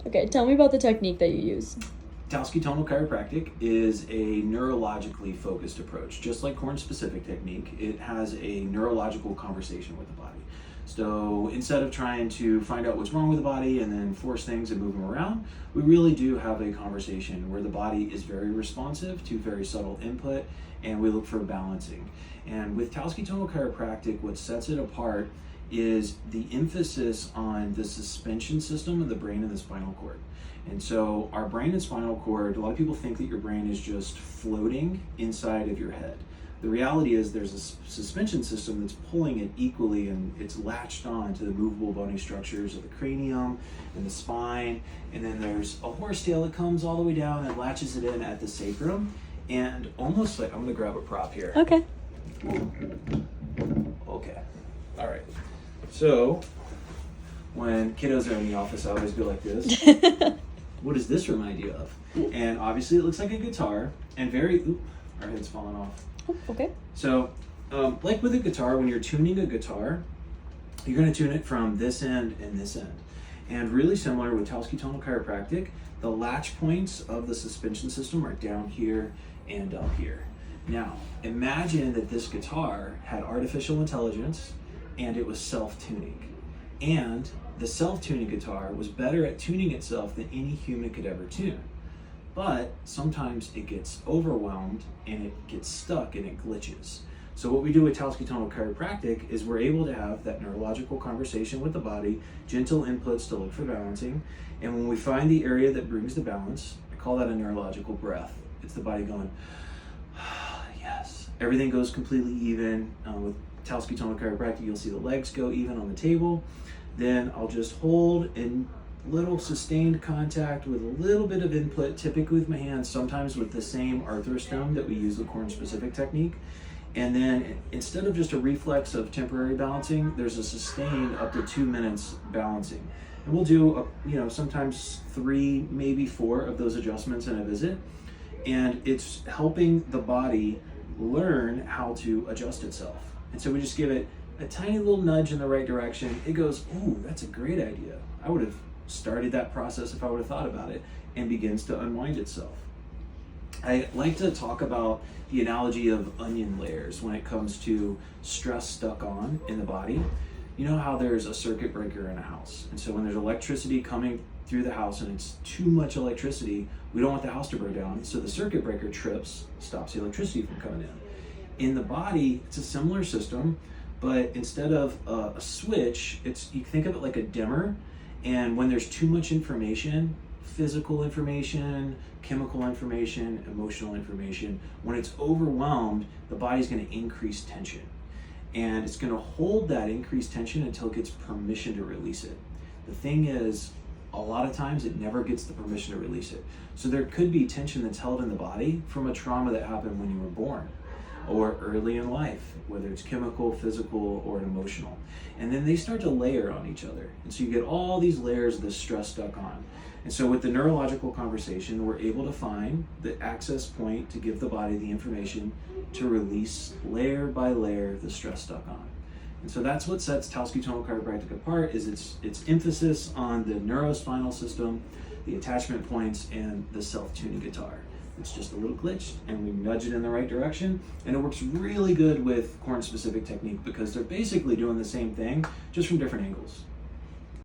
Okay, tell me about the technique that you use. Talsky Tonal Chiropractic is a neurologically focused approach. Just like Koren Specific Technique, it has a neurological conversation with the body. So instead of trying to find out what's wrong with the body and then force things and move them around, we really do have a conversation where the body is very responsive to very subtle input, and we look for balancing. And with Talsky Tonal Chiropractic, what sets it apart is the emphasis on the suspension system of the brain and the spinal cord. And so our brain and spinal cord, a lot of people think that your brain is just floating inside of your head. The reality is there's a suspension system that's pulling it equally, and it's latched on to the movable bony structures of the cranium and the spine. And then there's a horsetail that comes all the way down and latches it in at the sacrum. And almost like, I'm gonna grab a prop here. Okay. Okay. All right. So when kiddos are in the office, I always go like this. What does this remind you of? And obviously it looks like a guitar, and our head's falling off. Oh, okay. So like with a guitar, when you're tuning a guitar, you're going to tune it from this end and this end. And really similar with Talsky Tonal Chiropractic, the latch points of the suspension system are down here and up here. Now, imagine that this guitar had artificial intelligence and it was self-tuning. And the self-tuning guitar was better at tuning itself than any human could ever tune. But sometimes it gets overwhelmed and it gets stuck and it glitches. So what we do with Talsky Tonal Chiropractic is we're able to have that neurological conversation with the body, gentle inputs to look for balancing. And when we find the area that brings the balance, I call that a neurological breath. It's the body going, yes. Everything goes completely even. With Talsky Tonal Chiropractic, you'll see the legs go even on the table. Then I'll just hold in little sustained contact with a little bit of input, typically with my hands, sometimes with the same arthrostome that we use the Koren Specific Technique. And then instead of just a reflex of temporary balancing, there's a sustained up to 2 minutes balancing. And we'll do, sometimes 3, maybe 4 of those adjustments in a visit. And it's helping the body learn how to adjust itself. And so we just give it a tiny little nudge in the right direction. It goes, ooh, that's a great idea. I would have started that process if I would have thought about it, and begins to unwind itself. I like to talk about the analogy of onion layers when it comes to stress stuck on in the body. You know how there's a circuit breaker in a house, and so when there's electricity coming through the house and it's too much electricity, we don't want the house to burn down, so the circuit breaker trips, stops the electricity from coming in. In the body, it's a similar system, but instead of a switch, you think of it like a dimmer. And when there's too much information, physical information, chemical information, emotional information, when it's overwhelmed, the body's going to increase tension. And it's going to hold that increased tension until it gets permission to release it. The thing is, a lot of times it never gets the permission to release it. So there could be tension that's held in the body from a trauma that happened when you were born or early in life, whether it's chemical, physical, or emotional. And then they start to layer on each other. And so you get all these layers of this stress stuck on. And so with the neurological conversation, we're able to find the access point to give the body the information to release layer by layer the stress stuck on. And so that's what sets Talsky Tonal Chiropractic apart, is its emphasis on the neurospinal system, the attachment points, and the self-tuning guitar. It's just a little glitch, and we nudge it in the right direction, and it works really good with Koren Specific Technique because they're basically doing the same thing, just from different angles.